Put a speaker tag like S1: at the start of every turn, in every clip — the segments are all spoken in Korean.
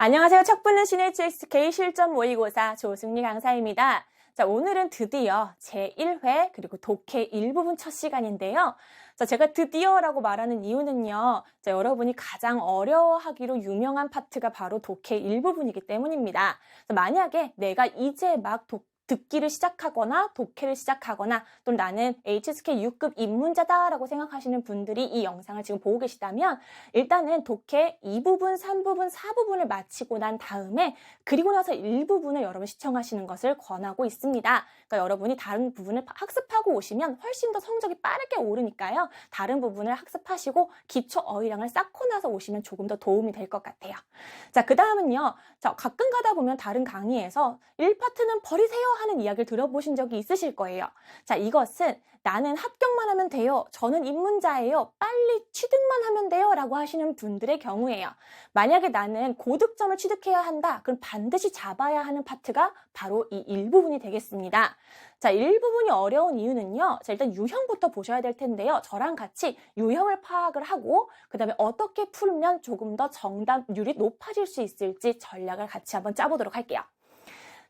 S1: 안녕하세요. 첫 붙는 신HSK 실전 모의고사 조승리 강사입니다. 자, 오늘은 드디어 제1회 그리고 독해 일부분 첫 시간인데요. 자, 제가 드디어라고 말하는 이유는요. 자, 여러분이 가장 어려워하기로 유명한 파트가 바로 독해 일부분이기 때문입니다. 만약에 내가 이제 막 듣기를 시작하거나 독해를 시작하거나 또는 나는 HSK 6급 입문자다라고 생각하시는 분들이 이 영상을 지금 보고 계시다면 일단은 독해 2부분, 3부분, 4부분을 마치고 난 다음에 그리고 나서 1부분을 여러분 시청하시는 것을 권하고 있습니다. 그러니까 여러분이 다른 부분을 학습하고 오시면 훨씬 더 성적이 빠르게 오르니까요. 다른 부분을 학습하시고 기초 어휘량을 쌓고 나서 오시면 조금 더 도움이 될 것 같아요. 자, 그 다음은요. 자, 가끔 가다 보면 다른 강의에서 1파트는 버리세요 하는 이야기를 들어보신 적이 있으실 거예요. 자, 이것은 나는 합격만 하면 돼요. 저는 입문자예요. 빨리 취득만 하면 돼요. 라고 하시는 분들의 경우예요. 만약에 나는 고득점을 취득해야 한다. 그럼 반드시 잡아야 하는 파트가 바로 이 일부분이 되겠습니다. 자, 일부분이 어려운 이유는요. 자, 일단 유형부터 보셔야 될 텐데요. 저랑 같이 유형을 파악을 하고 그 다음에 어떻게 풀면 조금 더 정답률이 높아질 수 있을지 전략을 같이 한번 짜보도록 할게요.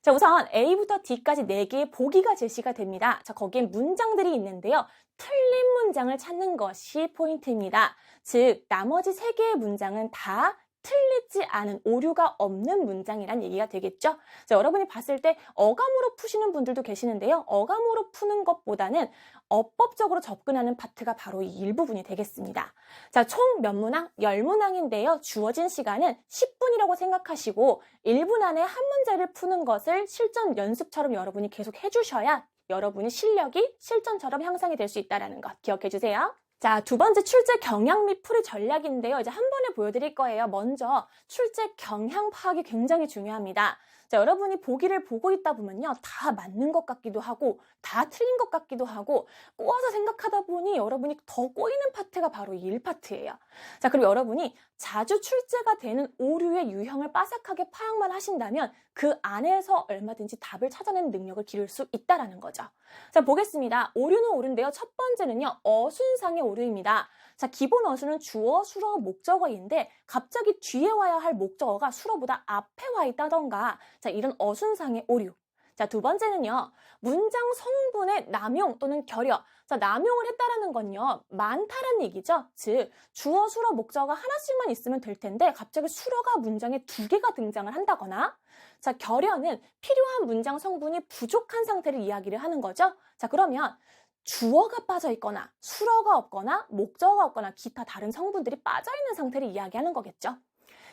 S1: 자, 우선 A부터 D까지 4개의 보기가 제시가 됩니다. 자, 거기에 문장들이 있는데요. 틀린 문장을 찾는 것이 포인트입니다. 즉, 나머지 3개의 문장은 다 틀리지 않은 오류가 없는 문장이란 얘기가 되겠죠. 자, 여러분이 봤을 때 어감으로 푸시는 분들도 계시는데요. 어감으로 푸는 것보다는 어법적으로 접근하는 파트가 바로 이 일부분이 되겠습니다. 자, 총 몇 문항? 10문항인데요. 주어진 시간은 10분이라고 생각하시고 1분 안에 한 문제를 푸는 것을 실전 연습처럼 여러분이 계속 해주셔야 여러분의 실력이 실전처럼 향상이 될 수 있다는 것 기억해 주세요. 자, 두 번째 출제 경향 및 풀이 전략인데요. 이제 한 번에 보여드릴 거예요. 먼저 출제 경향 파악이 굉장히 중요합니다. 자, 여러분이 보기를 보고 있다 보면요. 다 맞는 것 같기도 하고 다 틀린 것 같기도 하고 꼬아서 생각하다 보니 여러분이 더 꼬이는 파트가 바로 이 1파트예요. 자, 그리고 여러분이 자주 출제가 되는 오류의 유형을 빠삭하게 파악만 하신다면 그 안에서 얼마든지 답을 찾아내는 능력을 기를 수 있다는 거죠. 자, 보겠습니다. 오류는 오류인데요. 첫 번째는요. 어순상의 오류입니다. 자, 기본 어순은 주어, 수어, 목적어인데 갑자기 뒤에 와야 할 목적어가 수어보다 앞에 와 있다던가 자, 이런 어순상의 오류. 자, 두 번째는요. 문장 성분의 남용 또는 결여. 자, 남용을 했다라는 건요. 많다라는 얘기죠. 즉, 주어, 수어, 목적어가 하나씩만 있으면 될 텐데 갑자기 수어가 문장에 2개가 등장을 한다거나 자, 결여는 필요한 문장 성분이 부족한 상태를 이야기를 하는 거죠. 자, 그러면 주어가 빠져 있거나 수어가 없거나 목적어가 없거나 기타 다른 성분들이 빠져 있는 상태를 이야기하는 거겠죠.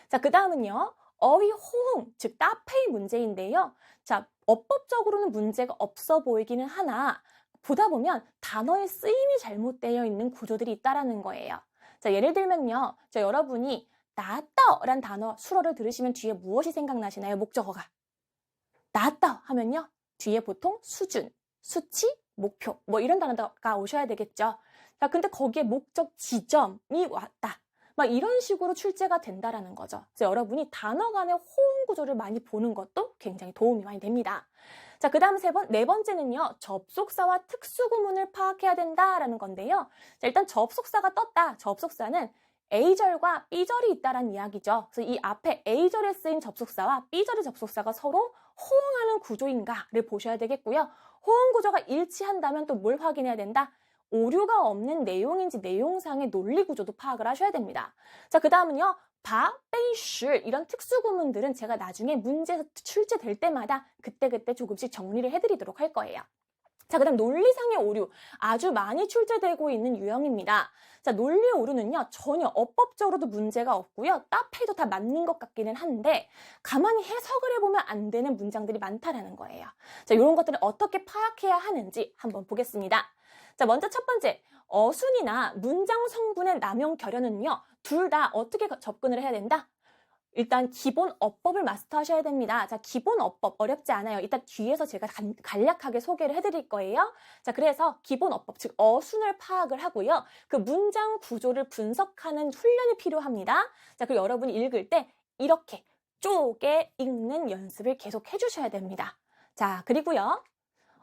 S1: 자, 그 다음은요. 어휘 호응, 즉 따페이 문제인데요. 자, 어법적으로는 문제가 없어 보이기는 하나 보다 보면 단어의 쓰임이 잘못되어 있는 구조들이 있다라는 거예요. 자, 예를 들면요. 자, 여러분이 나았다라는 단어 수어를 들으시면 뒤에 무엇이 생각나시나요? 목적어가. 나았다 하면요. 뒤에 보통 수준, 수치, 목표 뭐 이런 단어가 오셔야 되겠죠. 자, 근데 거기에 목적 지점이 왔다. 막 이런 식으로 출제가 된다라는 거죠. 그래서 여러분이 단어 간의 호응 구조를 많이 보는 것도 굉장히 도움이 많이 됩니다. 자, 그 다음 네 번째는요. 접속사와 특수구문을 파악해야 된다라는 건데요. 자, 일단 접속사가 떴다. 접속사는 A절과 B절이 있다라는 이야기죠. 그래서 이 앞에 A절에 쓰인 접속사와 B절의 접속사가 서로 호응하는 구조인가를 보셔야 되겠고요. 호응 구조가 일치한다면 또 뭘 확인해야 된다? 오류가 없는 내용인지 내용상의 논리 구조도 파악을 하셔야 됩니다. 자, 그 다음은요. 바, 빼이, 실 이런 특수구문들은 제가 나중에 문제에서 출제될 때마다 그때그때 조금씩 정리를 해드리도록 할 거예요. 자, 그 다음 논리상의 오류 아주 많이 출제되고 있는 유형입니다. 자, 논리 오류는요 전혀 어법적으로도 문제가 없고요 따페이도 다 맞는 것 같기는 한데 가만히 해석을 해보면 안 되는 문장들이 많다라는 거예요. 자, 이런 것들을 어떻게 파악해야 하는지 한번 보겠습니다. 자, 먼저 첫 번째 어순이나 문장 성분의 남용 결여는요 둘 다 어떻게 접근을 해야 된다? 일단 기본 어법을 마스터하셔야 됩니다. 자, 기본 어법 어렵지 않아요. 이따 뒤에서 제가 간략하게 소개를 해드릴 거예요. 자, 그래서 기본 어법, 즉 어순을 파악을 하고요. 그 문장 구조를 분석하는 훈련이 필요합니다. 자, 그리고 여러분이 읽을 때 이렇게 쪼개 읽는 연습을 계속 해주셔야 됩니다. 자, 그리고요.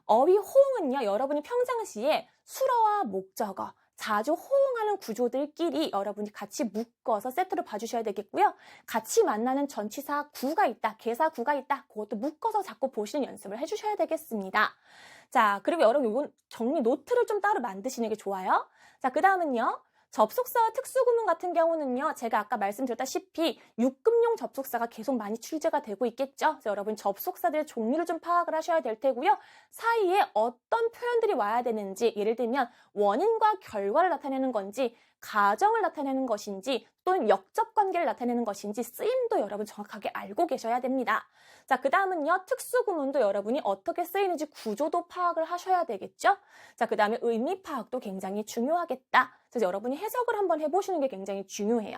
S1: 어휘 호응은요. 여러분이 평상시에 수어와 목적어, 자주 호응하는 만나는 구조들끼리 여러분이 같이 묶어서 세트로 봐주셔야 되겠고요. 같이 만나는 전치사 구가 있다, 개사 구가 있다, 그것도 묶어서 자꾸 보시는 연습을 해주셔야 되겠습니다. 자, 그리고 여러분 이건 정리 노트를 좀 따로 만드시는 게 좋아요. 자, 그 다음은요. 접속사와 특수구문 같은 경우는요, 제가 아까 말씀드렸다시피 6급용 접속사가 계속 많이 출제가 되고 있겠죠. 그래서 여러분 접속사들의 종류를 좀 파악을 하셔야 될 테고요. 사이에 어떤 표현들이 와야 되는지, 예를 들면 원인과 결과를 나타내는 건지, 가정을 나타내는 것인지, 또는 역적 관계를 나타내는 것인지 쓰임도 여러분 정확하게 알고 계셔야 됩니다. 자, 그 다음은요, 특수구문도 여러분이 어떻게 쓰이는지 구조도 파악을 하셔야 되겠죠. 자, 그 다음에 의미 파악도 굉장히 중요하겠다. 그래서 여러분이 해석을 한번 해보시는 게 굉장히 중요해요.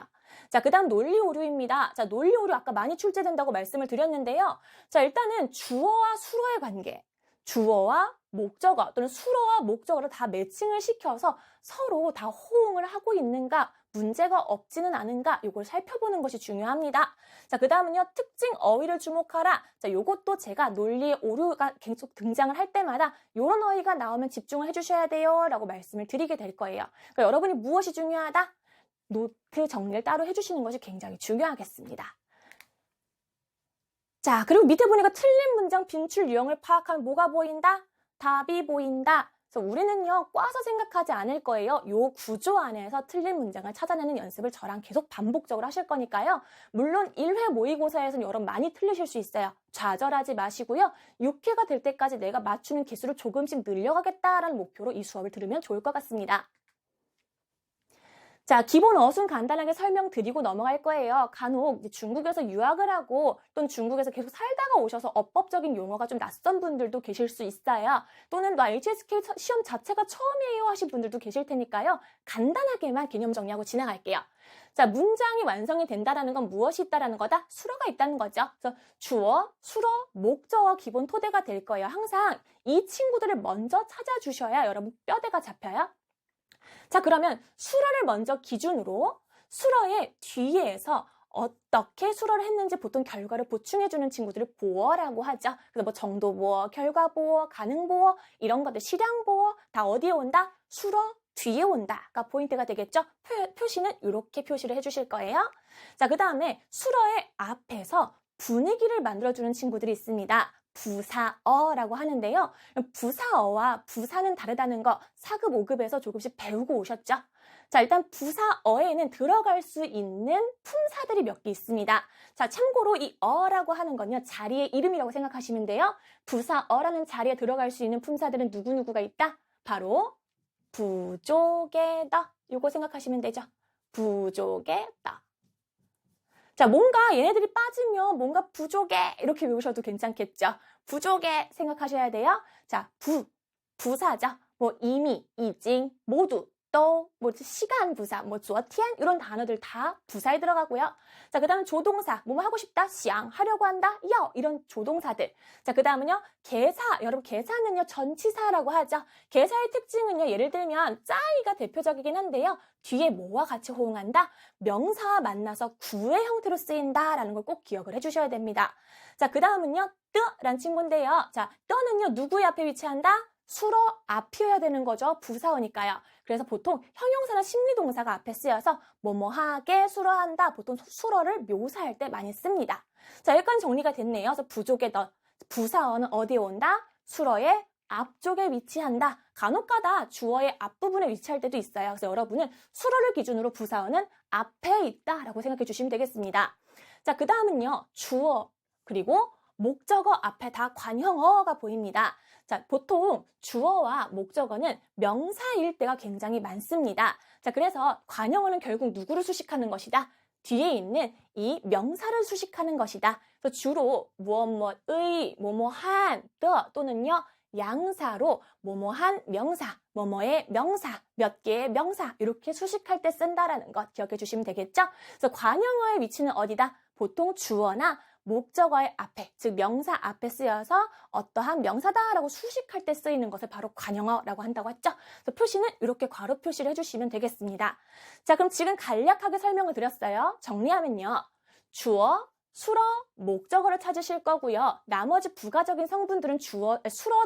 S1: 자, 그 다음 논리 오류입니다. 자, 논리 오류 아까 많이 출제된다고 말씀을 드렸는데요. 자, 일단은 주어와 수로의 관계, 주어와 목적어 또는 수로와 목적어를 다 매칭을 시켜서 서로 다 호응을 하고 있는가, 문제가 없지는 않은가, 이걸 살펴보는 것이 중요합니다. 자, 그 다음은요, 특징 어휘를 주목하라. 자, 요것도 제가 논리의 오류가 계속 등장을 할 때마다 이런 어휘가 나오면 집중을 해주셔야 돼요 라고 말씀을 드리게 될 거예요. 그러니까 여러분이 무엇이 중요하다? 노트 정리를 따로 해주시는 것이 굉장히 중요하겠습니다. 자, 그리고 밑에 보니까 틀린 문장 빈출 유형을 파악하면 뭐가 보인다? 답이 보인다. 그래서 우리는요, 꽈서 생각하지 않을 거예요. 요 구조 안에서 틀린 문장을 찾아내는 연습을 저랑 계속 반복적으로 하실 거니까요. 물론 1회 모의고사에서는 여러분 많이 틀리실 수 있어요. 좌절하지 마시고요. 6회가 될 때까지 내가 맞추는 개수를 조금씩 늘려가겠다라는 목표로 이 수업을 들으면 좋을 것 같습니다. 자, 기본 어순 간단하게 설명드리고 넘어갈 거예요. 간혹 중국에서 유학을 하고 또는 중국에서 계속 살다가 오셔서 어법적인 용어가 좀 낯선 분들도 계실 수 있어요. 또는 HSK 시험 자체가 처음이에요 하신 분들도 계실 테니까요. 간단하게만 개념 정리하고 지나갈게요. 자, 문장이 완성이 된다라는 건 무엇이 있다라는 거다? 수로가 있다는 거죠. 그래서 주어, 수로, 목적어 기본 토대가 될 거예요. 항상 이 친구들을 먼저 찾아주셔야 여러분 뼈대가 잡혀요. 자, 그러면 수로를 먼저 기준으로 수로의 뒤에서 어떻게 수로를 했는지 보통 결과를 보충해주는 친구들을 보어라고 하죠. 그래서 뭐 정도보어, 결과보어, 가능보어 이런 것들 실량보어 다 어디에 온다? 수로 뒤에 온다가 포인트가 되겠죠. 표시는 이렇게 표시를 해주실 거예요. 자, 그 다음에 수로의 앞에서 분위기를 만들어주는 친구들이 있습니다. 부사어라고 하는데요. 부사어와 부사는 다르다는 거 4급, 5급에서 조금씩 배우고 오셨죠? 자, 일단 부사어에는 들어갈 수 있는 품사들이 몇 개 있습니다. 자, 참고로 이 어라고 하는 건요, 자리의 이름이라고 생각하시면 돼요. 부사어라는 자리에 들어갈 수 있는 품사들은 누구누구가 있다? 바로 부족에다. 요거 생각하시면 되죠. 부족에다. 자, 뭔가 얘네들이 빠지면 뭔가 부족해 이렇게 외우셔도 괜찮겠죠. 부족해 생각하셔야 돼요. 자, 부사죠. 뭐 이미, 이징, 모두, 또 뭐 시간 부사, 뭐昨天 이런 단어들 다 부사에 들어가고요. 자, 그 다음은 조동사, 뭐뭐 하고 싶다, 想 하려고 한다, 要 이런 조동사들. 자, 그 다음은요, 개사. 여러분 개사는요 전치사라고 하죠. 개사의 특징은요, 예를 들면 짜이가 대표적이긴 한데요. 뒤에 뭐와 같이 호응한다? 명사와 만나서 구의 형태로 쓰인다라는 걸 꼭 기억을 해주셔야 됩니다. 자, 그 다음은요, 뜨란 친구인데요. 자, 뜨는요 누구의 앞에 위치한다? 수로 앞이어야 되는 거죠. 부사어니까요. 그래서 보통 형용사나 심리동사가 앞에 쓰여서 뭐뭐하게 수로한다. 보통 수로를 묘사할 때 많이 씁니다. 자, 여기까지 정리가 됐네요. 그래서 부족의 부사어는 어디에 온다? 수로의 앞쪽에 위치한다. 간혹가다 주어의 앞부분에 위치할 때도 있어요. 그래서 여러분은 수로를 기준으로 부사어는 앞에 있다라고 생각해 주시면 되겠습니다. 자, 그 다음은요. 주어 그리고 목적어 앞에 다 관형어가 보입니다. 자, 보통 주어와 목적어는 명사일 때가 굉장히 많습니다. 자, 그래서 관형어는 결국 누구를 수식하는 것이다? 뒤에 있는 이 명사를 수식하는 것이다. 그래서 주로 무엇무엇의, 뭐뭐한, 또는요 양사로 뭐뭐한 명사, 뭐뭐의 명사, 몇 개의 명사 이렇게 수식할 때 쓴다라는 것 기억해 주시면 되겠죠? 그래서 관형어의 위치는 어디다? 보통 주어나 목적어의 앞에, 즉 명사 앞에 쓰여서 어떠한 명사다라고 수식할 때 쓰이는 것을 바로 관형어라고 한다고 했죠. 그래서 표시는 이렇게 괄호 표시를 해주시면 되겠습니다. 자, 그럼 지금 간략하게 설명을 드렸어요. 정리하면요. 주어, 수어, 목적어를 찾으실 거고요. 나머지 부가적인 성분들은 수어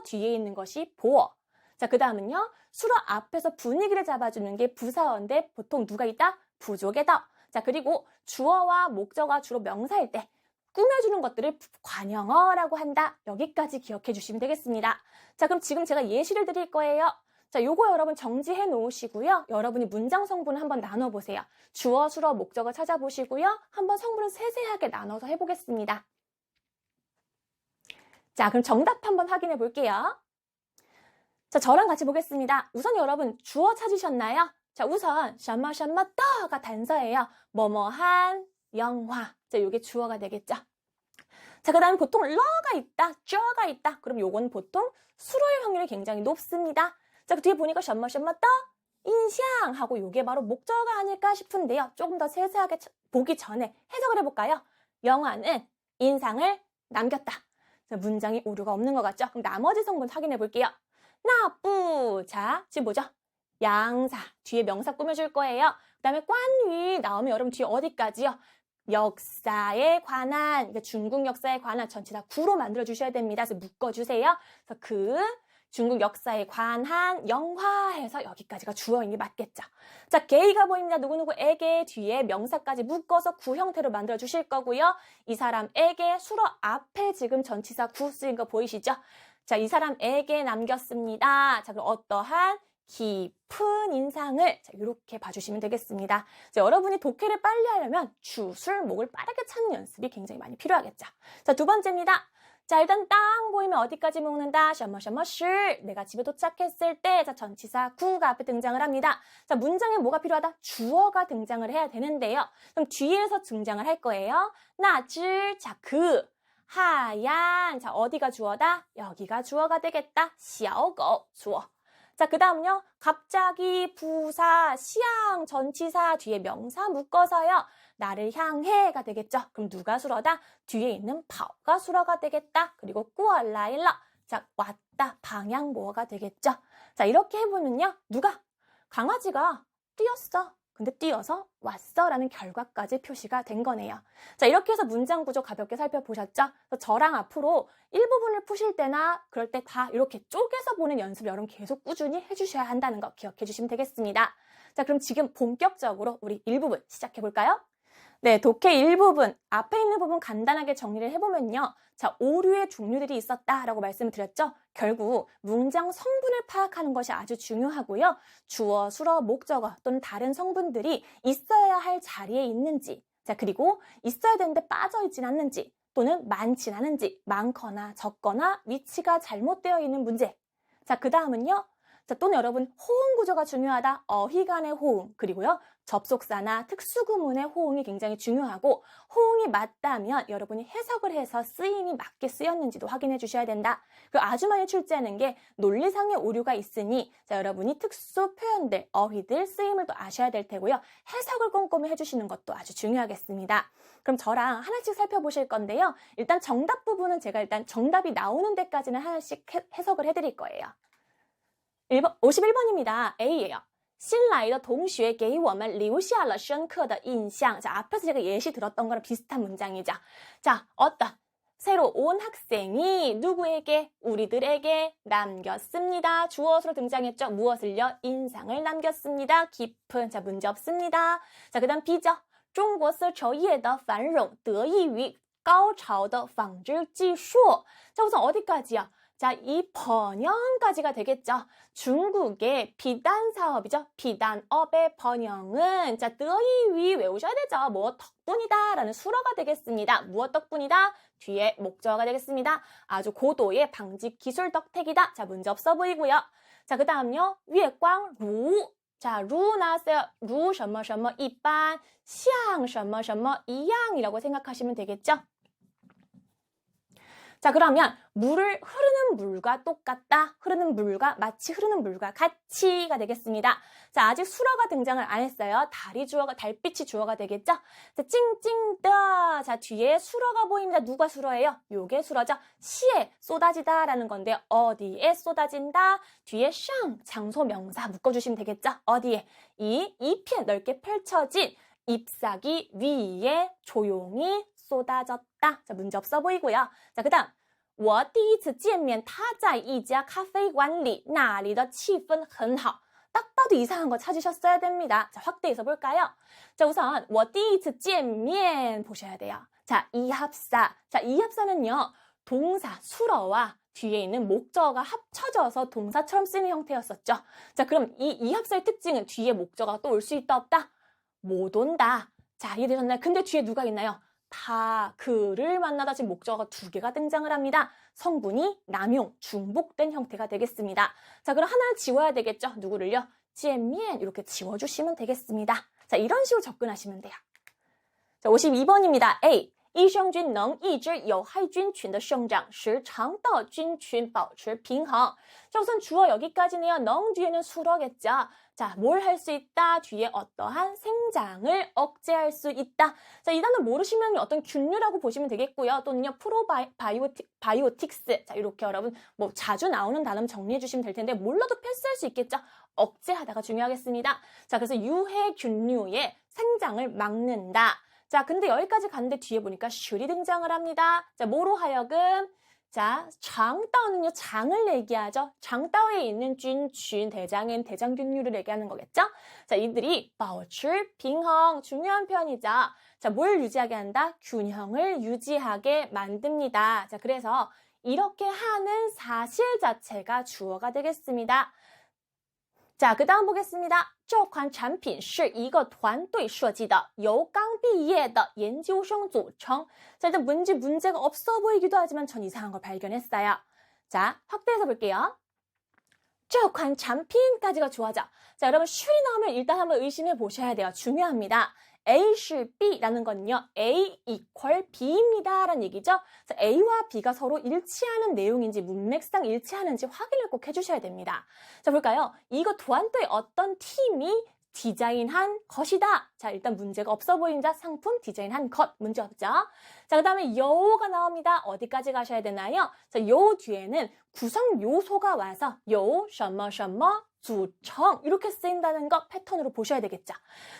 S1: 뒤에 있는 것이 보어, 자, 그 다음은요. 수로 앞에서 분위기를 잡아주는 게 부사어인데 보통 누가 있다? 부족에다. 자, 그리고 주어와 목적어가 주로 명사일 때 꾸며주는 것들을 관형어라고 한다. 여기까지 기억해 주시면 되겠습니다. 자, 그럼 지금 제가 예시를 드릴 거예요. 자, 요거 여러분 정지해 놓으시고요. 여러분이 문장 성분을 한번 나눠보세요. 주어, 수로, 목적어 찾아보시고요. 한번 성분을 세세하게 나눠서 해보겠습니다. 자, 그럼 정답 한번 확인해 볼게요. 자, 저랑 같이 보겠습니다. 우선 여러분 주어 찾으셨나요? 자, 우선 샤마샤마떠가 단서예요. 뭐뭐한 영화. 자, 요게 주어가 되겠죠. 자, 그 다음에 보통 러가 있다, 쩌가 있다. 그럼 요건 보통 수로일 확률이 굉장히 높습니다. 자, 그 뒤에 보니까 샤마샤마떠 인상 하고 요게 바로 목적어가 아닐까 싶은데요. 조금 더 세세하게 보기 전에 해석을 해볼까요? 영화는 인상을 남겼다. 자, 문장이 오류가 없는 것 같죠? 그럼 나머지 성분 확인해 볼게요. 나쁘. 자, 지금 뭐죠? 양사. 뒤에 명사 꾸며줄 거예요. 그 다음에 관위 나오면 여러분 뒤에 어디까지요? 역사에 관한, 그러니까 중국 역사에 관한 전체 다 구로 만들어주셔야 됩니다. 그래서 묶어주세요. 그래서 그 중국 역사에 관한 영화 해서 여기까지가 주어인 게 맞겠죠. 자, 게이가 보입니다. 누구누구에게 뒤에 명사까지 묶어서 구 형태로 만들어 주실 거고요. 이 사람에게 수로 앞에 지금 전치사 구 쓰인 거 보이시죠? 자, 이 사람에게 남겼습니다. 자, 그럼 어떠한 깊은 인상을 자, 이렇게 봐주시면 되겠습니다. 자, 여러분이 독해를 빨리 하려면 주, 술, 목을 빠르게 찾는 연습이 굉장히 많이 필요하겠죠. 자, 두 번째입니다. 자, 일단 땅 보이면 어디까지 묶는다? 셔머셔머실. 내가 집에 도착했을 때, 자, 전치사 구가 앞에 등장을 합니다. 자, 문장에 뭐가 필요하다? 주어가 등장을 해야 되는데요. 그럼 뒤에서 등장을 할 거예요. 나질, 자, 그. 하얀, 자, 어디가 주어다? 여기가 주어가 되겠다. xiaogou, 주어. 자, 그 다음은요. 갑자기, 부사, 시향, 전치사, 뒤에 명사 묶어서요. 나를 향해가 되겠죠. 그럼 누가 수러다? 뒤에 있는 파오가 수러가 되겠다. 그리고 꾸얼라일러. 자, 왔다. 방향 뭐가 되겠죠. 자, 이렇게 해보면요. 누가? 강아지가 뛰었어. 근데 뛰어서 왔어 라는 결과까지 표시가 된 거네요. 자, 이렇게 해서 문장 구조 가볍게 살펴보셨죠? 저랑 앞으로 일부분을 푸실 때나 그럴 때 다 이렇게 쪼개서 보는 연습 여러분 계속 꾸준히 해주셔야 한다는 거 기억해 주시면 되겠습니다. 자, 그럼 지금 본격적으로 우리 일부분 시작해 볼까요? 네, 독해 일부분, 앞에 있는 부분 간단하게 정리를 해보면요. 자, 오류의 종류들이 있었다라고 말씀을 드렸죠. 결국 문장 성분을 파악하는 것이 아주 중요하고요. 주어, 수어, 목적어 또는 다른 성분들이 있어야 할 자리에 있는지, 자, 그리고 있어야 되는데 빠져있진 않는지, 또는 많진 않은지, 많거나 적거나 위치가 잘못되어 있는 문제. 자, 그 다음은요. 자, 또는 여러분 호응 구조가 중요하다. 어휘 간의 호응, 그리고요. 접속사나 특수구문의 호응이 굉장히 중요하고 호응이 맞다면 여러분이 해석을 해서 쓰임이 맞게 쓰였는지도 확인해 주셔야 된다. 그리고 아주 많이 출제하는 게 논리상의 오류가 있으니 자, 여러분이 특수 표현들, 어휘들, 쓰임을 또 아셔야 될 테고요. 해석을 꼼꼼히 해주시는 것도 아주 중요하겠습니다. 그럼 저랑 하나씩 살펴보실 건데요. 일단 정답 부분은 제가 일단 정답이 나오는 데까지는 하나씩 해석을 해드릴 거예요. 51번입니다. A예요. 新来的同学给我们留下了深刻的印象. 자, 앞에서 제가 예시 들었던 거랑 비슷한 문장이죠. 자, 어떤 새로 온 학생이 누구에게? 우리들에게 남겼습니다. 주어로 등장했죠. 무엇을요? 인상을 남겼습니다. 깊은. 자, 문제 없습니다. 자, 그 다음 B죠. 中国丝绸业的繁荣得益于高潮的纺织技术. 자, 우선 어디까지요? 자, 이 번영까지가 되겠죠. 중국의 비단 사업이죠. 비단업의 번영은 자, 뜨이위 외우셔야 되죠. 뭐 덕분이다 라는 수어가 되겠습니다. 무엇 덕분이다? 뒤에 목적어가 되겠습니다. 아주 고도의 방직 기술 덕택이다. 자, 문제 없어 보이고요. 자, 그 다음요. 위광 루. 자, 루 나왔어요. 루 什么什么一般, 像什么什么一样이라고 생각하시면 되겠죠. 자, 그러면 물을 흐르는 물과 똑같다. 흐르는 물과 마치 흐르는 물과 같이가 되겠습니다. 자, 아직 수어가 등장을 안 했어요. 달이 주어가 달빛이 주어가 되겠죠? 자, 찡찡떠. 자, 뒤에 수어가 보입니다. 누가 수어예요? 요게 수어죠. 시에 쏟아지다라는 건데 어디에 쏟아진다? 뒤에 샹 장소 명사 묶어 주시면 되겠죠? 어디에? 이 잎이 넓게 펼쳐진 잎사귀 위에 조용히 쏟아졌다. 자, 문제 없어 보이고요. 자, 그다음 我第一次见面他在一家咖啡馆里那里的气氛很好 딱 봐도 이상한 거 찾으셨어야 됩니다. 자, 확대해서 볼까요? 자, 우선 我第一次见面 보셔야 돼요. 자, 이합사. 자, 이합사는요. 동사 수러와 뒤에 있는 목적어가 합쳐져서 동사처럼 쓰는 형태였었죠. 자, 그럼 이 이합사의 특징은 뒤에 목적어가 또 올 수 있다 없다? 못 온다. 자, 이해되셨나요? 근데 뒤에 누가 있나요? 다, 그를 만나다 지금 목적어가 두 개가 등장을 합니다. 성분이 남용, 중복된 형태가 되겠습니다. 자, 그럼 하나를 지워야 되겠죠? 누구를요? 见面 이렇게 지워주시면 되겠습니다. 자, 이런 식으로 접근하시면 돼요. 자, 52번입니다. A. 益生菌能抑制有害菌群的生长，使肠道菌群保持平衡. 자, 우선 주어 여기까지네요. 능 뒤에는 수러겠죠. 자, 뭘 할 수 있다? 뒤에 어떠한 생장을 억제할 수 있다. 자, 이 단어 모르시면 어떤 균류라고 보시면 되겠고요. 또는요, 바이오틱스. 자, 이렇게 여러분 뭐 자주 나오는 단어 정리해 주시면 될 텐데 몰라도 패스할 수 있겠죠. 억제하다가 중요하겠습니다. 자, 그래서 유해균류의 생장을 막는다. 자, 근데 여기까지 갔는데 뒤에 보니까 슐이 등장을 합니다. 자, 뭐로 하여금 자, 장따오는요, 장을 얘기하죠. 장따오에 있는 균, 대장엔 대장균류를 얘기하는 거겠죠? 자, 이들이 保持平衡 중요한 표현이죠. 자, 뭘 유지하게 한다? 균형을 유지하게 만듭니다. 자, 그래서 이렇게 하는 사실 자체가 주어가 되겠습니다. 자, 그 다음 보겠습니다. 这款产品是一个团队设计的由刚毕业的研究生组成. 자, 일단 문제가 없어 보이기도 하지만 전 이상한 걸 발견했어요. 자, 확대해서 볼게요. 这款产品까지가 주어죠. 자, 여러분 슈이 나오면 일단 한번 의심해 보셔야 돼요. 중요합니다. A 是 B라는 건요. A equal B입니다. 라는 얘기죠. 그래서 A와 B가 서로 일치하는 내용인지 문맥상 일치하는지 확인을 꼭 해주셔야 됩니다. 자, 볼까요? 이거 도안도의 어떤 팀이 디자인한 것이다. 자, 일단 문제가 없어 보인다. 상품 디자인한 것. 문제 없죠? 자, 그 다음에 요가 나옵니다. 어디까지 가셔야 되나요? 자, 요 뒤에는 구성 요소가 와서 요, 什么什么, 组成 이렇게 쓰인다는 거 패턴으로 보셔야 되겠죠.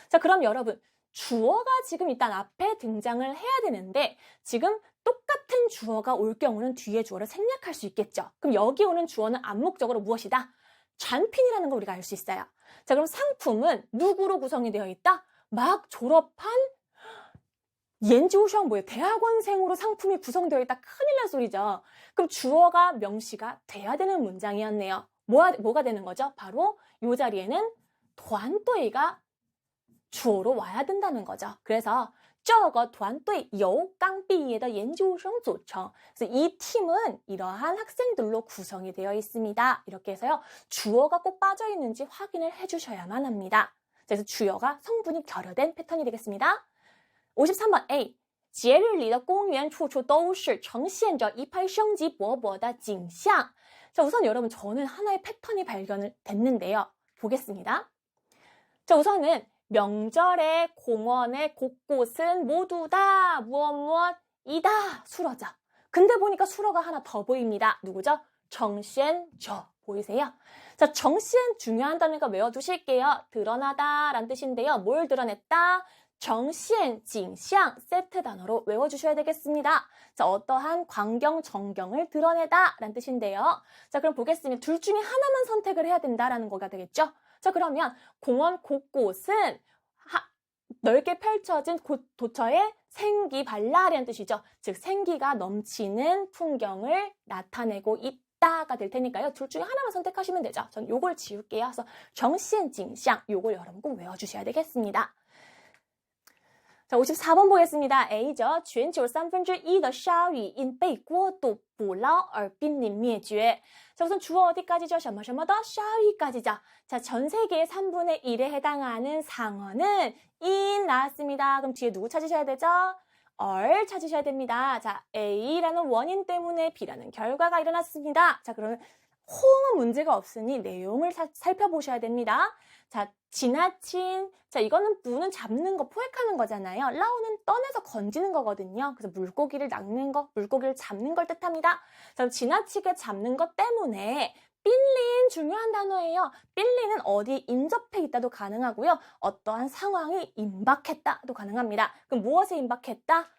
S1: 자, 그럼 여러분 주어가 지금 일단 앞에 등장을 해야 되는데 지금 똑같은 주어가 올 경우는 뒤에 주어를 생략할 수 있겠죠. 그럼 여기 오는 주어는 암묵적으로 무엇이다? 잔핀이라는 거 우리가 알 수 있어요. 자, 그럼 상품은 누구로 구성이 되어 있다? 막 졸업한研究生 뭐예요? 대학원생으로 상품이 구성되어 있다. 큰일 날 소리죠. 그럼 주어가 명시가 돼야 되는 문장이었네요. 뭐가 되는 거죠? 바로 이 자리에는 团队가 주어로 와야 된다는 거죠. 그래서 这个团队由刚毕业的研究生组成. 그래서 이 팀은 이러한 학생들로 구성이 되어 있습니다. 이렇게 해서요. 주어가 꼭 빠져 있는지 확인을 해주셔야만 합니다. 그래서 주어가 성분이 결여된 패턴이 되겠습니다. 53번 A. 节日里的公园处处都是呈现着一派生机勃勃的景象. 자, 우선 여러분 저는 하나의 패턴이 발견을 됐는데요. 보겠습니다. 자, 우선은 명절에 공원의 곳곳은 모두 다 무엇이다 수러죠. 근데 보니까 수러가 하나 더 보입니다. 누구죠? 정시엔저 보이세요? 자, 정시엔 중요한 단어니까 외워두실게요. 드러나다 라는 뜻인데요. 뭘 드러냈다? 정시엔, 징샹 세트 단어로 외워주셔야 되겠습니다. 자, 어떠한 광경, 정경을 드러내다 라는 뜻인데요. 자, 그럼 보겠습니다. 둘 중에 하나만 선택을 해야 된다라는 거가 되겠죠? 자, 그러면 공원 곳곳은 넓게 펼쳐진 도처에 생기 발랄이라는 뜻이죠. 즉 생기가 넘치는 풍경을 나타내고 있다가 될 테니까요. 둘 중에 하나만 선택하시면 되죠. 전 요걸 지울게요. 그래서 정시엔 징샹 요걸 여러분 꼭 외워주셔야 되겠습니다. 자, 54번 보겠습니다. A죠. 全球1/3的鲨鱼因被过度捕捞而濒临灭绝. 자, 우선 주어 어디까지죠? 什么什么的 샤위까지죠. 자, 전 세계의 3분의 1에 해당하는 상어는 in 나왔습니다. 그럼 뒤에 누구 찾으셔야 되죠? 을 찾으셔야 됩니다. 자, A라는 원인 때문에 B라는 결과가 일어났습니다. 자, 그러면 호응은 문제가 없으니 내용을 살펴보셔야 됩니다. 자, 지나친, 자, 이거는 무는 잡는 거, 포획하는 거잖아요. 라오는 떠내서 건지는 거거든요. 그래서 물고기를 낚는 거, 물고기를 잡는 걸 뜻합니다. 자, 지나치게 잡는 것 때문에 삔린 중요한 단어예요. 삔린은 어디 인접해 있다도 가능하고요. 어떠한 상황이 임박했다도 가능합니다. 그럼 무엇에 임박했다?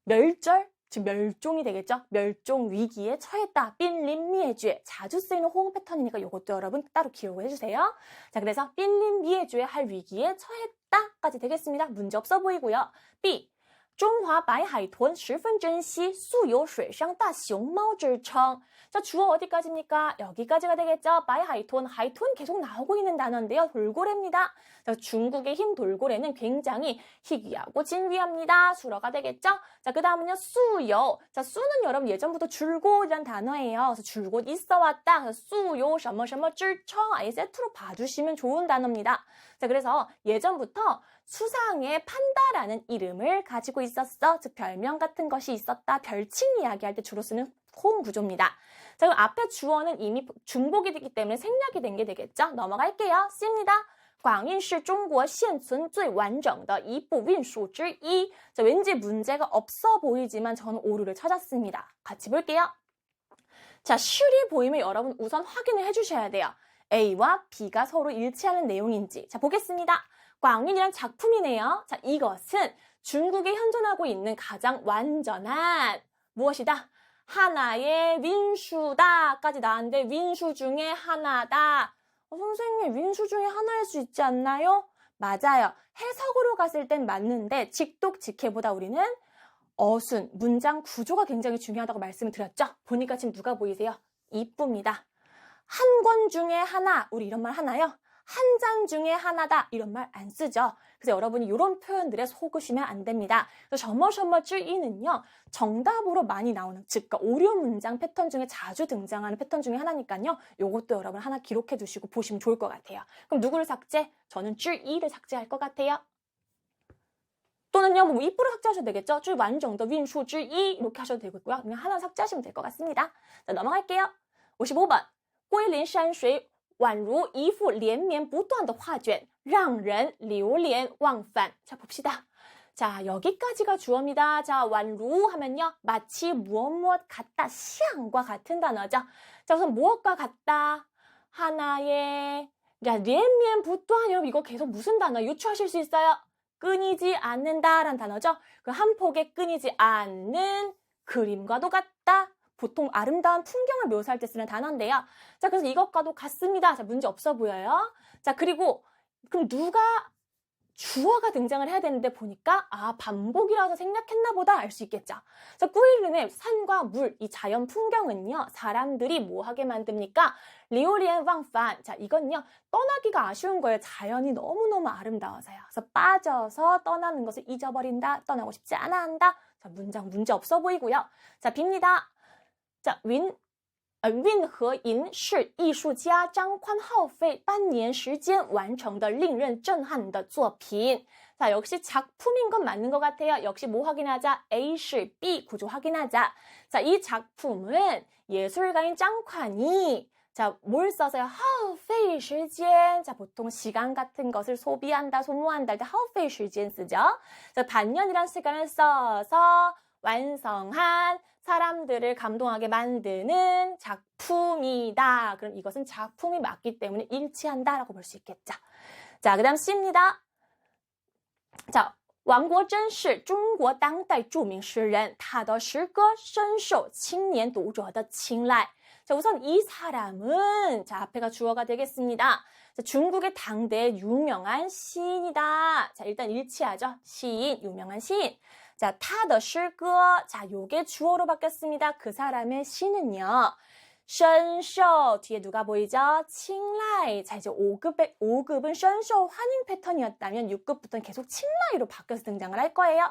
S1: 멸절, 즉 멸종이 되겠죠. 멸종 위기에 처했다. 빈린미해주에 자주 쓰이는 호응 패턴이니까 이것도 여러분 따로 기억을 해주세요. 자, 그래서 빈린미해주에 할 위기에 처했다까지 되겠습니다. 문제 없어 보이고요. B. 中华白海豚十分珍惜素有水上大熊猫之称. 자, 주어 어디까지입니까? 여기까지가 되겠죠. 바이하이톤, 하이톤 계속 나오고 있는 단어인데요. 돌고래입니다. 자, 중국의 흰 돌고래는 굉장히 희귀하고 진귀합니다. 수어가 되겠죠? 자, 그 다음은요, 수요. 자, 수는 여러분 예전부터 줄곧이란 단어예요. 그래서 줄곧 있어 왔다. 그래서 수요, 什么什么之称 아예 세트로 봐주시면 좋은 단어입니다. 자, 그래서 예전부터 수상의 판다라는 이름을 가지고 있었어. 즉 별명 같은 것이 있었다. 별칭 이야기할 때 주로 쓰는 호응 구조입니다. 자, 그럼 앞에 주어는 이미 중복이 되기 때문에 생략이 된 게 되겠죠? 넘어갈게요. C입니다. 广运是中国现存最完整的一部运输之一. 자, 왠지 문제가 없어 보이지만 저는 오류를 찾았습니다. 같이 볼게요. 자, 실이 보이면 여러분 우선 확인을 해주셔야 돼요. A와 B가 서로 일치하는 내용인지. 자, 보겠습니다. 광윤이란 작품이네요. 자, 이것은 중국에 현존하고 있는 가장 완전한 무엇이다? 하나의 윈슈다까지 나왔는데 윈슈 중에 하나다. 선생님, 윈슈 중에 하나일 수 있지 않나요? 맞아요. 해석으로 갔을 땐 맞는데 직독직해보다 우리는 어순, 문장 구조가 굉장히 중요하다고 말씀을 드렸죠? 보니까 지금 누가 보이세요? 이쁩니다. 한 권 중에 하나, 우리 이런 말 하나요? 한 장 중에 하나다 이런 말 안 쓰죠. 그래서 여러분이 이런 표현들에 속으시면 안 됩니다. 그래서 셔머셔머쯔이는요 정답으로 많이 나오는 즉 오류 문장 패턴 중에 자주 등장하는 패턴 중에 하나니까요. 요것도 여러분 하나 기록해 두시고 보시면 좋을 것 같아요. 그럼 누구를 삭제? 저는 쯔이를 삭제할 것 같아요. 또는요, 뭐 이쁘로 삭제하셔도 되겠죠. 쯔 완정더 윈수 쯔이 이렇게 하셔도 되고요. 그냥 하나 삭제하시면 될 것 같습니다. 자, 넘어갈게요. 55번 桂林山水宛如一幅连绵不断的画卷让人流连忘返. 자, 봅시다. 자, 여기까지가 주어입니다. 자, 완루 하면요. 마치 무엇 같다, 시향과 같은 단어죠. 자, 우선 무엇과 같다? 하나의, 야, 连绵不断, 여러분 이거 계속 무슨 단어 유추하실 수 있어요? 끊이지 않는다라는 단어죠. 그 한 폭에 끊이지 않는 그림과도 같다. 보통 아름다운 풍경을 묘사할 때 쓰는 단어인데요. 자, 그래서 이것과도 같습니다. 자, 문제 없어 보여요. 자, 그리고 그럼 누가 주어가 등장을 해야 되는데 보니까 반복이라서 생략했나 보다 알 수 있겠죠. 자, 꾸이름의 산과 물, 이 자연 풍경은요. 사람들이 뭐 하게 만듭니까? 리오리엔 왕판. 자, 이건요. 떠나기가 아쉬운 거예요. 자연이 너무너무 아름다워서요. 그래서 빠져서 떠나는 것을 잊어버린다. 떠나고 싶지 않아 한다. 자, 문장 문제 없어 보이고요. 자, 빕니다. 자, 윈和银是艺术家张宽耗费半年时间完成的令人震撼的作品. 자, 역시 작품인 건 맞는 것 같아요. 역시 뭐 확인하자? A 是 B 구조 확인하자. 자, 이 작품은 예술가인 짱宽이 자, 뭘 써서요? 耗费时间. 자, 보통 시간 같은 것을 소비한다, 소모한다 할 때 耗费时间 쓰죠. 자, 반년이란 시간을 써서 완성한 사람들을 감동하게 만드는 작품이다. 그럼 이것은 작품이 맞기 때문에 일치한다라고 볼 수 있겠죠. 자, 그 다음 C입니다. 자, 王国珍是中国当代著名诗人，他的诗歌深受青年读者的青睐. 자, 우선 이 사람은 자, 앞에가 주어가 되겠습니다. 자, 중국의 당대 유명한 시인이다. 자, 일단 일치하죠. 시인, 유명한 시인. 자, 他的诗歌. 자, 요게 주어로 바뀌었습니다. 그 사람의 시는요. 深受 뒤에 누가 보이죠? 青睐. 자, 이제 5급은 深受 환영 패턴이었다면 6급부터는 계속 青睐로 바뀌어서 등장을 할 거예요.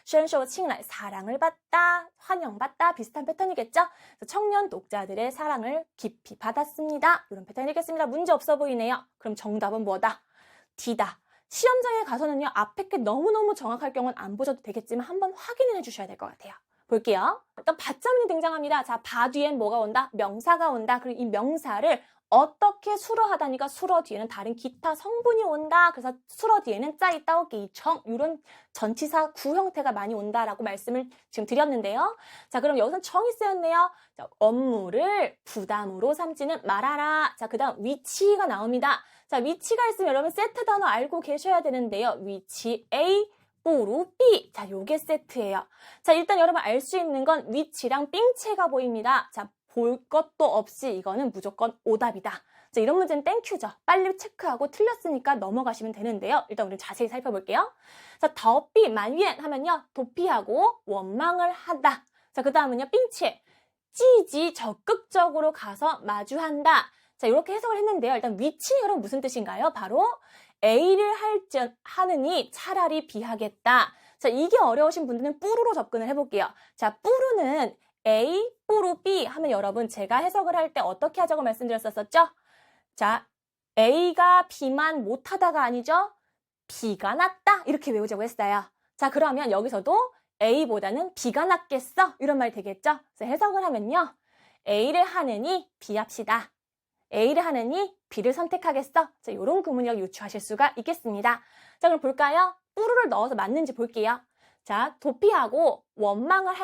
S1: 深受 青睐 사랑을 받다, 환영받다 비슷한 패턴이겠죠? 그래서 청년 독자들의 사랑을 깊이 받았습니다. 이런 패턴이 되겠습니다. 문제 없어 보이네요. 그럼 정답은 뭐다? D다. 시험장에 가서는요, 앞에 게 너무너무 정확할 경우는 안 보셔도 되겠지만 한번 확인을 해주셔야 될 것 같아요. 볼게요. 일단 받자문이 등장합니다. 자, 바 뒤엔 뭐가 온다? 명사가 온다. 그리고 이 명사를 어떻게 수러하다니까 수러 뒤에는 다른 기타 성분이 온다. 그래서 수러 뒤에는 짜이, 따오기, 청 이런 전치사 구 형태가 많이 온다라고 말씀을 지금 드렸는데요. 자, 그럼 여기서 청이 쓰였네요. 자, 업무를 부담으로 삼지는 말아라. 자, 그 다음 위치가 나옵니다. 자, 위치가 있으면 여러분 세트 단어 알고 계셔야 되는데요. 위치 A, 뿌루 삐. 자, 요게 세트예요. 자, 일단 여러분 알 수 있는 건 위치랑 삥체가 보입니다. 자, 볼 것도 없이 이거는 무조건 오답이다. 자, 이런 문제는 땡큐죠. 빨리 체크하고 틀렸으니까 넘어가시면 되는데요. 일단 우리 자세히 살펴볼게요. 자, 더비 만위엔 하면요. 도피하고 원망을 하다. 자, 그 다음은요. 삥체. 찌지 적극적으로 가서 마주한다. 자, 이렇게 해석을 했는데요. 일단 위치는 여러분 무슨 뜻인가요? 바로 A를 하느니 차라리 B하겠다. 자, 이게 어려우신 분들은 뿌루로 접근을 해볼게요. 자, 뿌루는 A, 뿌루 B 하면 여러분 제가 해석을 할 때 어떻게 하자고 말씀드렸었죠? 자, A가 B만 못하다가 아니죠? B가 낫다 이렇게 외우자고 했어요. 자, 그러면 여기서도 A보다는 B가 낫겠어? 이런 말이 되겠죠? 그래서 해석을 하면요. A를 하느니 B 합시다. A를 하느니 B를 선택하겠어? 자, 이런 구문력 유추하실 수가 있겠습니다. 자, 그럼 볼까요? 뿌루를 넣어서 맞는지 볼게요. 자, 도피하고 원망을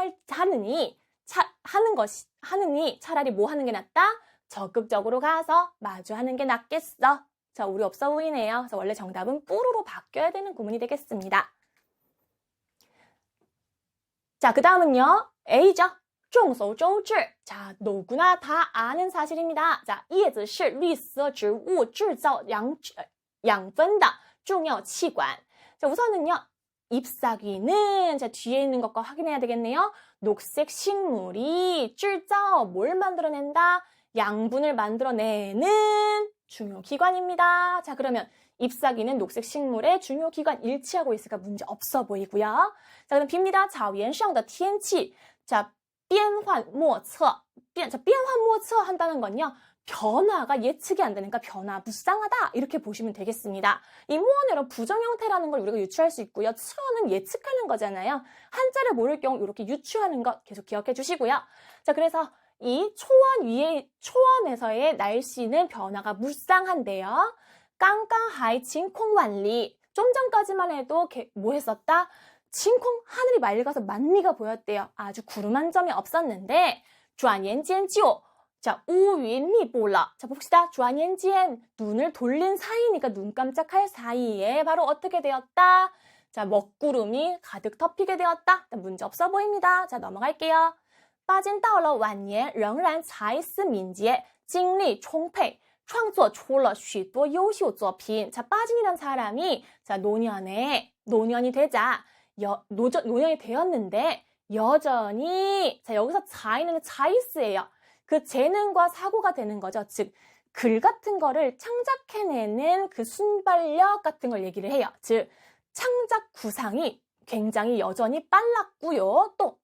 S1: 하느니 차라리 뭐 하는 게 낫다? 적극적으로 가서 마주하는 게 낫겠어. 자, 우리 없어 보이네요. 그래서 원래 정답은 뿌루로 바뀌어야 되는 구문이 되겠습니다. 자, 그 다음은요. A죠. 众所周知. 자, 누구나 다 아는 사실입니다. 자, 叶子是绿色植物制造养分的重要器官. 자, 우선은요. 잎사귀는 자, 뒤에 있는 것과 확인해야 되겠네요. 녹색 식물이 制造 뭘 만들어낸다? 양분을 만들어내는 중요 기관입니다. 자, 그러면 잎사귀는 녹색 식물의 중요 기관 일치하고 있으니까 문제 없어 보이고요. 자, 그럼 B입니다. 草原上的天气. 자, 变幻莫测. 자, 变幻莫测 한다는 건요. 변화가 예측이 안 되니까 변화 무쌍하다 이렇게 보시면 되겠습니다. 이 모어는 여러분 부정 형태라는 걸 우리가 유추할 수 있고요.测는 예측하는 거잖아요. 한자를 모를 경우 이렇게 유추하는 것 계속 기억해 주시고요. 자, 그래서 이 초원에서의 날씨는 변화가 무쌍한데요. 깡깡하이 칭콩완리. 좀 전까지만 해도 뭐 했었다? 칭콩 하늘이 맑아서 만리가 보였대요. 아주 구름 한 점이 없었는데 转眼间就 자, 우윈 미보라. 자, 봅시다. 转眼间 눈을 돌린 사이니까 눈 깜짝할 사이에 바로 어떻게 되었다? 자, 먹구름이 가득 덮이게 되었다. 문제 없어 보입니다. 자, 넘어갈게요. 巴金到了晚年仍然才思敏捷精力充沛创作出了许多优秀作品. 자, 빠진이란 사람이 자, 노년이 되자 노년이 되었는데 여전히 자, 여기서 자이는 자이스예요. 그 재능과 사고가 되는 거죠. 즉 글 같은 거를 창작해내는 그 순발력 같은 걸 얘기를 해요. 즉 창작 구상이 굉장히 여전히 빨랐고요. 또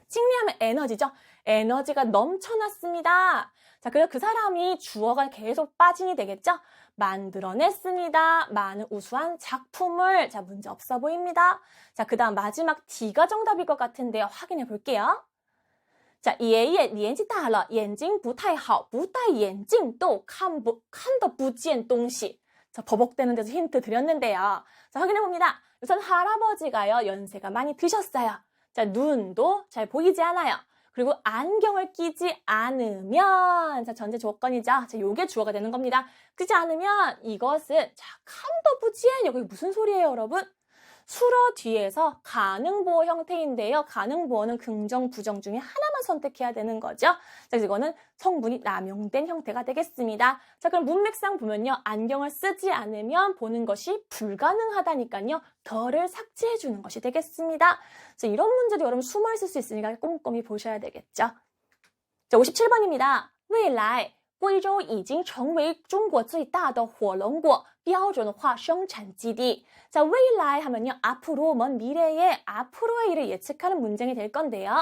S1: 칭리하면 에너지죠. 에너지가 넘쳐났습니다. 자, 그래서 그 사람이 주어가 계속 빠진이 되겠죠. 만들어냈습니다. 많은 우수한 작품을. 자, 문제 없어 보입니다. 자, 그 다음 마지막 D가 정답일 것 같은데요. 확인해 볼게요. 자, 爷爷年纪大了眼睛不太好不戴眼镜都看得不见东西. 자, 버벅대는 데서 힌트 드렸는데요. 자, 확인해 봅니다. 우선 할아버지가요. 연세가 많이 드셨어요. 자, 눈도 잘 보이지 않아요. 그리고 안경을 끼지 않으면 자, 전제 조건이죠. 자, 요게 주어가 되는 겁니다. 끼지 않으면 이것은 자, 칸더부지엔 여기 무슨 소리예요, 여러분? 수러 뒤에서 가능보어 형태인데요. 가능보어는 긍정, 부정 중에 하나만 선택해야 되는 거죠. 자, 그래서 이거는 성분이 남용된 형태가 되겠습니다. 자, 그럼 문맥상 보면요. 안경을 쓰지 않으면 보는 것이 불가능하다니까요. 덜을 삭제해 주는 것이 되겠습니다. 자, 이런 문제도 여러분 숨어 있을 수 있으니까 꼼꼼히 보셔야 되겠죠. 자, 57번입니다. 未来贵州已经成为中国最大的火龙果标准化生产基地. 자, 未来 하면요. 앞으로, 먼 미래에, 앞으로의 일을 예측하는 문장이 될 건데요.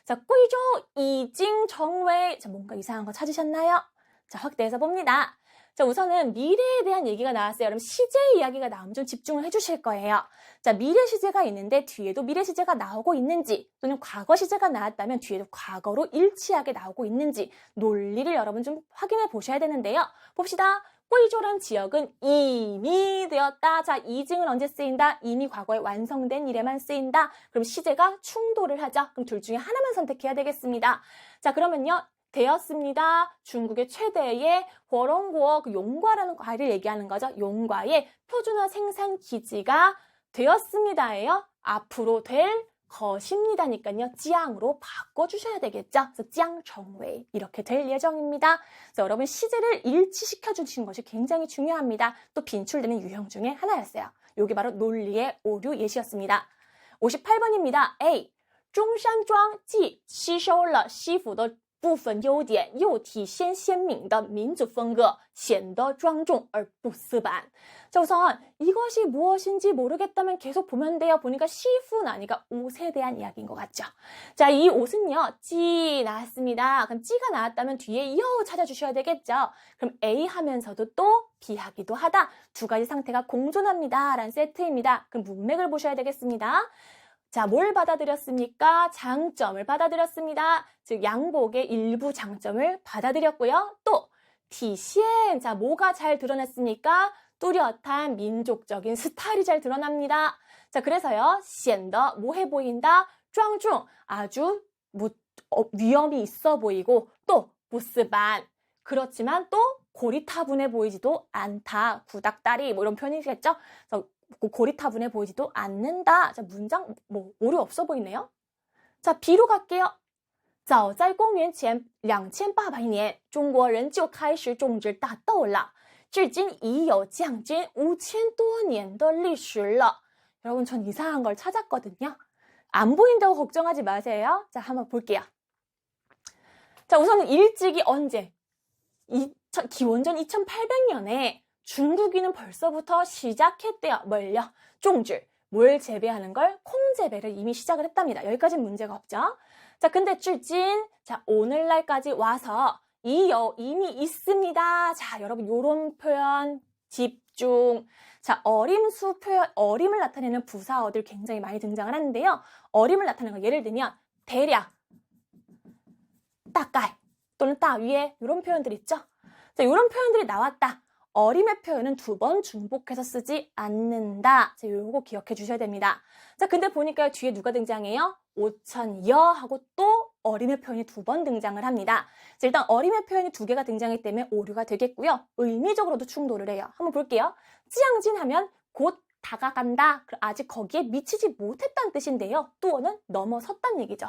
S1: 자, 贵州已经成为, 자, 뭔가 이상한 거 찾으셨나요? 자, 확대해서 봅니다. 자, 우선은 미래에 대한 얘기가 나왔어요. 여러분, 시제 이야기가 나오면 좀 집중을 해주실 거예요. 자, 미래 시제가 있는데 뒤에도 미래 시제가 나오고 있는지 또는 과거 시제가 나왔다면 뒤에도 과거로 일치하게 나오고 있는지 논리를 여러분 좀 확인해 보셔야 되는데요. 봅시다.贵州란 지역은 이미 되었다. 자, 이증은 언제 쓰인다? 이미 과거에 완성된 일에만 쓰인다. 그럼 시제가 충돌을 하죠. 그럼 둘 중에 하나만 선택해야 되겠습니다. 자, 그러면요. 되었습니다. 중국의 최대의火龙果, 그 용과라는 과일을 얘기하는 거죠. 용과의 표준화 생산 기지가 되었습니다예요. 앞으로 될 것입니다니까요. 짱으로 바꿔주셔야 되겠죠. 그래서 짱정웨이 이렇게 될 예정입니다. 그래서 여러분 시제를 일치시켜 주시는 것이 굉장히 중요합니다. 또 빈출되는 유형 중에 하나였어요. 이게 바로 논리의 오류 예시였습니다. 58번입니다. A. 中山装既吸收了西服的部分优点，又体现鲜明的民族风格，显得庄重而不死板。 자, 우선 이것이 무엇인지 모르겠다면 계속 보면 돼요. 보니까 시푸는 아니까 옷에 대한 이야기인 것 같죠. 자, 이 옷은요. 찌 나왔습니다. 그럼 찌가 나왔다면 뒤에 여 찾아주셔야 되겠죠. 그럼 A 하면서도 또 B 하기도 하다. 두 가지 상태가 공존합니다. 라는 세트입니다. 그럼 문맥을 보셔야 되겠습니다. 자, 뭘 받아들였습니까? 장점을 받아들였습니다. 즉 양복의 일부 장점을 받아들였고요. 또 티시엔, 자 뭐가 잘 드러났습니까? 뚜렷한 민족적인 스타일이 잘 드러납니다. 자, 그래서요. 显得 뭐해 보인다? 庄重 아주 위험이 있어 보이고 또 不死板 그렇지만 또 고리타분해 보이지도 않다. 구닥다리 뭐 이런 표현이겠죠? 그래서 고리타분해 보이지도 않는다. 자, 문장 뭐 오류 없어 보이네요. 자, B로 갈게요. 早在公元前2800年，中国人就开始种植大豆了，至今已有将近5000多年的历史了。 여러분, 전 이상한 걸 찾았거든요. 안 보인다고 걱정하지 마세요. 자, 한번 볼게요. 자, 우선은 일찍이 언제? 기원전 2800년에 중국인은 벌써부터 시작했대요. 뭘요? 종질. 뭘 재배하는 걸? 콩 재배를 이미 시작을 했답니다. 여기까지는 문제가 없죠. 자, 근데 찔진, 자, 오늘날까지 와서 이미 있습니다. 자, 여러분, 요런 표현 집중. 자, 어림수 표현, 어림을 나타내는 부사어들 굉장히 많이 등장을 하는데요. 어림을 나타내는 거 예를 들면 대략, 따까이 또는 따위에 이런 표현들 있죠. 자, 이런 표현들이 나왔다. 어림의 표현은 두 번 중복해서 쓰지 않는다. 자, 요거 기억해 주셔야 됩니다. 자, 근데 보니까 뒤에 누가 등장해요? 5000여 하고 또 어림의 표현이 두 번 등장을 합니다. 자, 일단 어림의 표현이 두 개가 등장했기 때문에 오류가 되겠고요. 의미적으로도 충돌을 해요. 한번 볼게요. 찌양진 하면 곧 다가간다. 아직 거기에 미치지 못했다는 뜻인데요. 또는 넘어섰다는 얘기죠.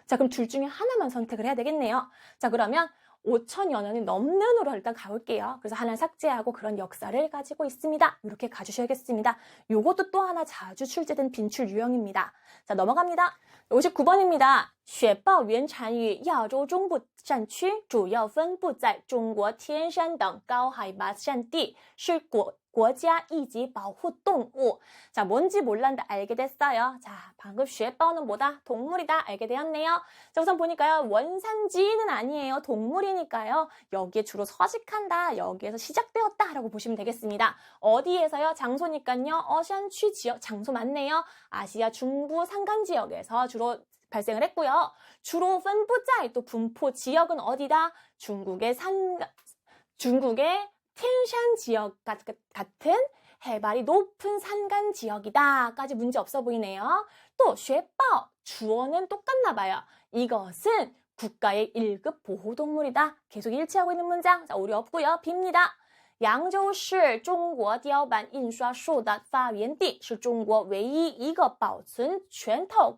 S1: 자, 그럼 둘 중에 하나만 선택을 해야 되겠네요. 자, 그러면 5000여 년이 넘는으로 일단 가볼게요. 그래서 하나 삭제하고 그런 역사를 가지고 있습니다. 이렇게 가주셔야겠습니다. 요것도 또 하나 자주 출제된 빈출 유형입니다. 자, 넘어갑니다. 59번입니다. 雪豹原产于亚洲中部山区，主要分布在中国天山等高海拔山地，是国家一级保护动物. 자, 뭔지 몰랐는데 알게 됐어요. 자, 방금 雪豹는 뭐다? 동물이다. 알게 되었네요. 자, 우선 보니까요. 원산지는 아니에요. 동물이니까요. 여기에 주로 서식한다. 여기에서 시작되었다. 라고 보시면 되겠습니다. 어디에서요? 장소니까요. 어산취 지역, 장소 맞네요. 아시아 중부 산간 지역에서 주로 발생을 했고요. 주로 분포자의 또 분포 지역은 어디다? 중국의 텐산 지역 같은 해발이 높은 산간 지역이다. 까지 문제 없어 보이네요. 또 雪豹 주어는 똑같나 봐요. 이것은 국가의 1급 보호동물이다. 계속 일치하고 있는 문장. 자, 오류 없고요. B입니다. 扬州是中国雕版印刷术的发源地，是中国唯一一个保存全套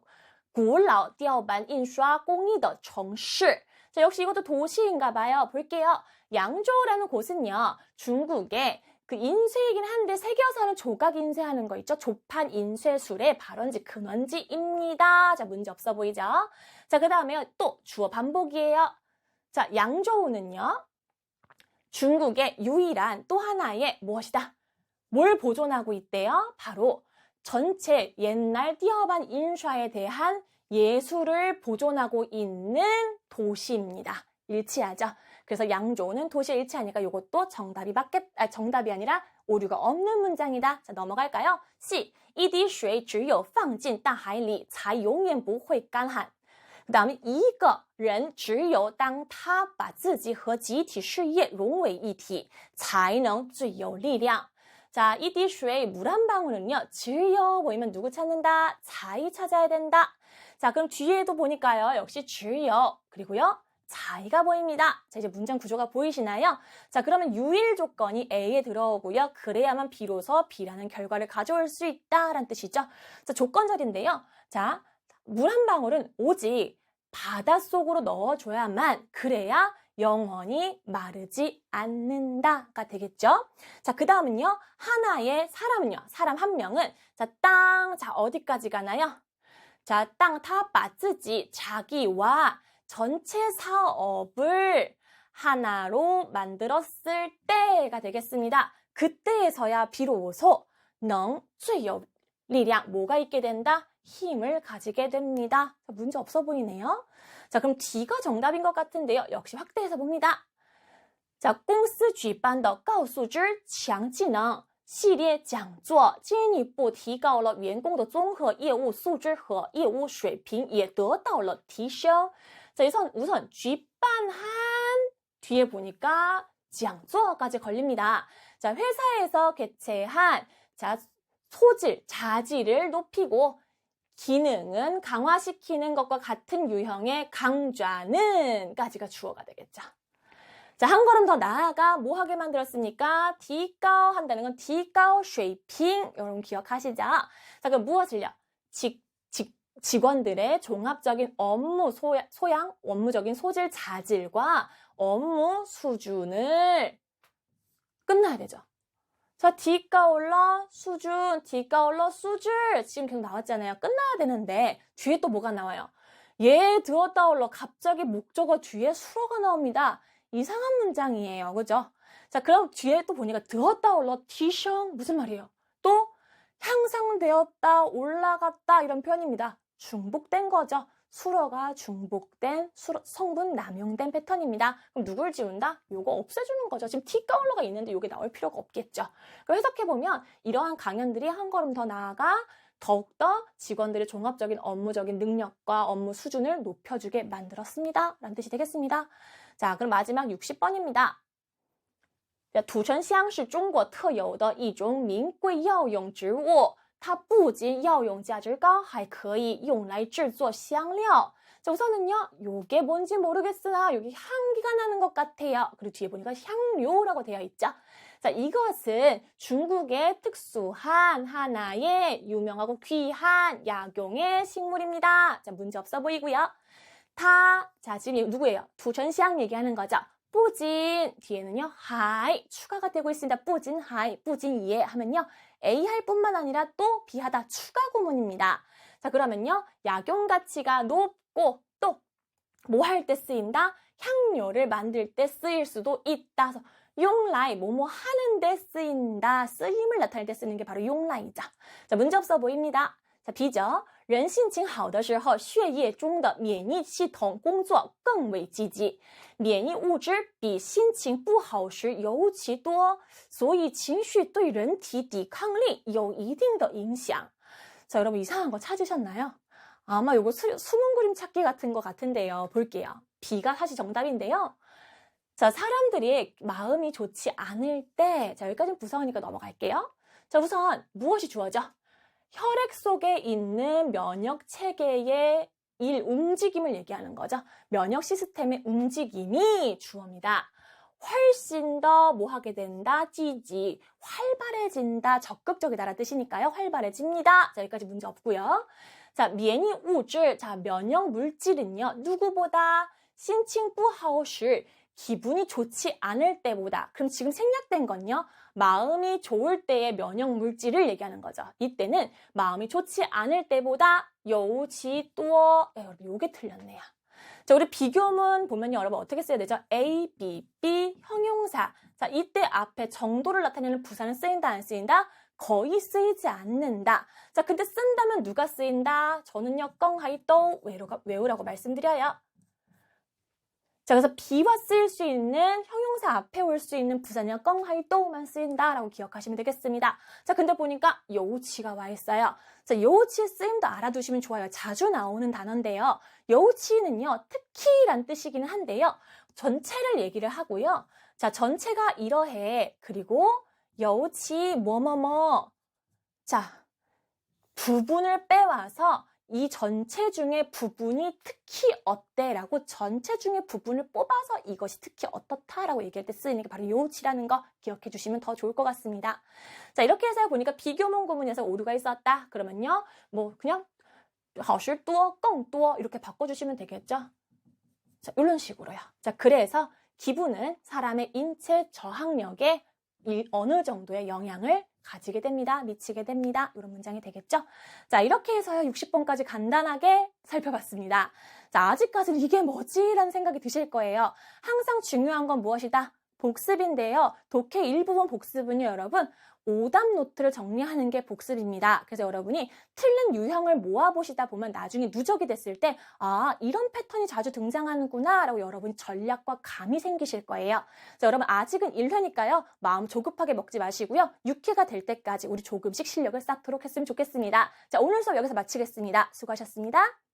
S1: 古老雕版印刷工艺的城市. 자, 역시 이것도 도시인가 봐요. 볼게요. 양조라는 곳은요. 중국의 그 인쇄이긴 한데 새겨서는 조각 인쇄하는 거 있죠. 조판 인쇄술의 발원지 근원지입니다. 자, 문제 없어 보이죠? 자, 그 다음에 또 주어 반복이에요. 자, 양조우는요. 중국의 유일한 또 하나의 무엇이다? 뭘 보존하고 있대요? 바로 전체 옛날 띄어반 인쇄에 대한 예술을 보존하고 있는 도시입니다. 일치하죠? 그래서 양조는 도시에 일치하니까 이것도 정답이 아니라 오류가 없는 문장이다. 자, 넘어갈까요? C. 一滴水只有放进大海里才永远不会干旱. 그 다음에 一个人只有当他把自己和集体事业融为一体才能最有力量. 자, 一滴水 물 한 방울은요. 只有 보이면 누구 찾는다? 才 찾아야 된다. 자, 그럼 뒤에도 보니까요. 역시 只有 그리고요. 차이가 보입니다. 자, 이제 문장 구조가 보이시나요? 자, 그러면 유일 조건이 A에 들어오고요. 그래야만 비로소 B라는 결과를 가져올 수 있다라는 뜻이죠. 자, 조건절인데요. 자, 물 한 방울은 오직 바닷속으로 넣어줘야만 그래야 영원히 마르지 않는다가 되겠죠. 자, 그 다음은요. 하나의 사람은요. 사람 한 명은 자, 자, 어디까지 가나요? 자, 다 빠지지 자기와 전체 사업을 하나로 만들었을 때가 되겠습니다. 그때에서야 비로소 最有力量 뭐가 있게 된다? 힘을 가지게 됩니다. 문제 없어 보이네요. 자, 그럼 D가 정답인 것 같은데요. 역시 확대해서 봅니다. 자, 公司举办的告诉之强技能系列讲座进一步提高了员工的综合业务素质和业务水平也得到了提升. 자, 우선举办한 뒤에 보니까 讲座까지 걸립니다. 자, 회사에서 개최한 자, 소질, 자질을 높이고 기능은 강화시키는 것과 같은 유형의 강좌는 까지가 주어가 되겠죠. 자, 한 걸음 더 나아가 뭐 하게 만들었습니까? 提高 한다는 건 提高水平 여러분 기억하시죠? 자, 그럼 무엇을요? 직원들의 종합적인 업무 소양, 업무적인 소질 자질과 업무 수준을 끝나야 되죠. 자, 提高了 수준, 提高了 수준 지금 계속 나왔잖아요. 끝나야 되는데 뒤에 또 뭐가 나와요? 예, 들었다올러 갑자기 목적어 뒤에 수어가 나옵니다. 이상한 문장이에요. 그죠? 자, 그럼 뒤에 또 보니까 들었다올러 티셩 무슨 말이에요? 또 향상되었다, 올라갔다 이런 표현입니다. 중복된 거죠. 수어가 중복된 성분 남용된 패턴입니다. 그럼 누굴 지운다? 요거 없애주는 거죠. 지금 티가올러가 있는데 요게 나올 필요가 없겠죠. 그럼 해석해보면 이러한 강연들이 한 걸음 더 나아가 더욱더 직원들의 종합적인 업무적인 능력과 업무 수준을 높여주게 만들었습니다. 라는 뜻이 되겠습니다. 자, 그럼 마지막 60번입니다. 土城香是中国特有的一种名贵药用植物它不仅药用价值高还可以用来制作香料 자, 우선은요, 요게 뭔지 모르겠으나 여기 향기가 나는 것 같아요. 그리고 뒤에 보니까 향료라고 되어 있죠. 자, 이것은 중국의 특수한 하나의 유명하고 귀한 약용의 식물입니다. 자, 문제 없어 보이고요. 자, 지금 누구예요? 두천시향 얘기하는 거죠. 뿌진 뒤에는요, 하이 추가가 되고 있습니다. 뿌진 하이, 뿌진 예 하면요, A 할 뿐만 아니라 또 비하다 추가 구문입니다. 자, 그러면요, 약용 가치가 높고 또 뭐 할 때 쓰인다? 향료를 만들 때 쓰일 수도 있다. 용라이 뭐뭐 하는 데 쓰인다. 쓰임을 나타낼 때 쓰는 게 바로 용라이죠. 자, 문제 없어 보입니다. 자, B죠. 人心情好的时候血液中的免疫系统工作更为积极免疫物质比心情不好时尤其多所以情绪对人体抵抗力有一定的影响 자, 여러분 이상한 거 찾으셨나요? 아마 요거 숨은 그림 찾기 같은 거 같은데요. 볼게요. B가 사실 정답인데요. 자, 사람들이 마음이 좋지 않을 때, 자, 여기까지는 부사어니까 넘어갈게요. 자, 우선 무엇이 주어져? 혈액 속에 있는 면역 체계의 움직임을 얘기하는 거죠. 면역 시스템의 움직임이 주어입니다. 훨씬 더 뭐 하게 된다? 찌지, 활발해진다, 적극적이다라는 뜻이니까요. 활발해집니다. 자, 여기까지 문제 없고요. 자, 免疫物质, 자, 면역 물질은요. 누구보다 心情不好时 기분이 좋지 않을 때보다, 그럼 지금 생략된 건요, 마음이 좋을 때의 면역 물질을 얘기하는 거죠. 이때는 마음이 좋지 않을 때보다 요치 또, 여러분 요게 틀렸네요. 자, 우리 비교문 보면요, 여러분 어떻게 써야 되죠? A, B, B 형용사. 자, 이때 앞에 정도를 나타내는 부사는 쓰인다, 안 쓰인다? 거의 쓰이지 않는다. 자, 근데 쓴다면 누가 쓰인다? 저는요, 껑하이또 외우라고 말씀드려요. 자, 그래서 B와 쓰일 수 있는 형용사 앞에 올 수 있는 부사는 껑하이또만 쓰인다라고 기억하시면 되겠습니다. 자, 근데 보니까 요우치가 와 있어요. 자, 요우치의 쓰임도 알아두시면 좋아요. 자주 나오는 단어인데요. 요우치는요, 특히란 뜻이기는 한데요. 전체를 얘기를 하고요. 자, 전체가 이러해. 그리고 요우치 뭐뭐뭐. 자, 부분을 빼와서 이 전체 중에 부분이 특히 어때라고 전체 중에 부분을 뽑아서 이것이 특히 어떻다라고 얘기할 때 쓰이는 게 바로 요치라는 거 기억해 주시면 더 좋을 것 같습니다. 자, 이렇게 해서 보니까 비교문 구문에서 오류가 있었다. 그러면요. 뭐 그냥 好事多, 更多 이렇게 바꿔주시면 되겠죠. 자, 이런 식으로요. 자, 그래서 기분은 사람의 인체 저항력에 어느 정도의 영향을 가지게 됩니다. 미치게 됩니다. 이런 문장이 되겠죠. 자, 이렇게 해서요 60번까지 간단하게 살펴봤습니다. 자, 아직까지는 이게 뭐지? 라는 생각이 드실 거예요. 항상 중요한 건 무엇이다? 복습인데요. 독해 일부분 복습은요, 여러분 오답 노트를 정리하는 게 복습입니다. 그래서 여러분이 틀린 유형을 모아보시다 보면 나중에 누적이 됐을 때 아, 이런 패턴이 자주 등장하는구나 라고 여러분이 전략과 감이 생기실 거예요. 자, 여러분 아직은 1회니까요. 마음 조급하게 먹지 마시고요. 6회가 될 때까지 우리 조금씩 실력을 쌓도록 했으면 좋겠습니다. 자, 오늘 수업 여기서 마치겠습니다. 수고하셨습니다.